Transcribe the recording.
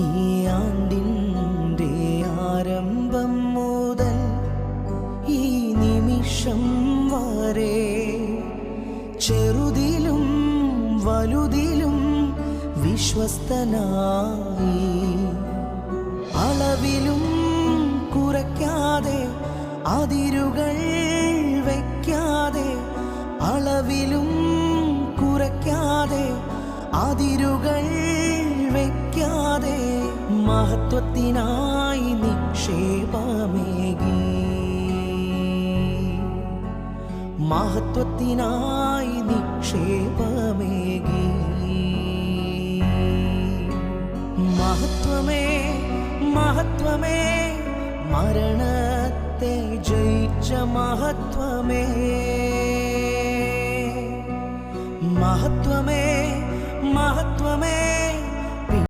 ഈ ആണ്ടിൻ്റെ ആരംഭം മുതൽ ഈ നിമിഷം വരെ ചെറുതിലും വലുതിലും വിശ്വസ്തനായി അളവിലും കുറയ്ക്കാതെ അതിരുകൾ വയ്ക്കാതെ അളവിലും കുറയ്ക്കാതെ അതിരുകൾ വയ്ക്കാതെ മഹത്വത്തിനായി നിക്ഷേപമേകി മഹത്വത്തിനായി നിക്ഷേപമേകി മഹത്വമേ മഹത്വമേ മരണത്തെ ജയിച്ച മഹത്വമേ മഹത്വമേ മഹത്വമേ